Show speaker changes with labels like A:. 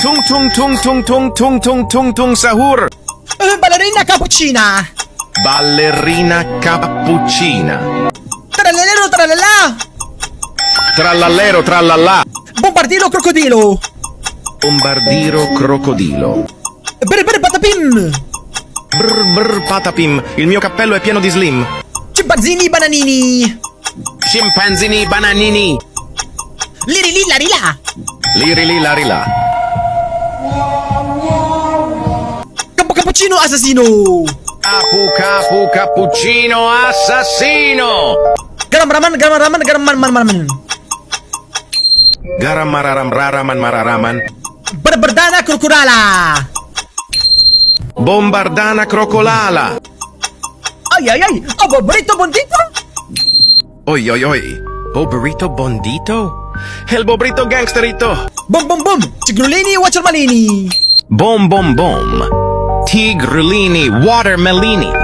A: Tung tung tung tung tung tung tung tung tung sahur.
B: Ballerina cappuccina.
A: Ballerina cappuccina.
B: Tralalero tralala.
A: Trallallero trallallà.
B: Bombardino crocodilo.
A: Bombardiro crocodilo.
B: Ber patapim.
A: Brr brr patapim. Il mio cappello è pieno di slim.
B: Cimpanzini bananini.
A: Scimpanzini bananini.
B: Liri la rila.
A: Liri li lari là.
B: Cappuccino assassino.
A: Capu capu cappuccino assassino.
B: Garam raman.
A: Garam mararam raraman mararaman.
B: Barbardana crocodala.
A: Bombardana crocolala.
B: Ay. Aborito bondito.
A: Oi oi oi. Bobrito bondito? El bobrito gangsterito.
B: Bom. Tigrulini watermalini.
A: Bom bom bom. Tigrulini watermelini.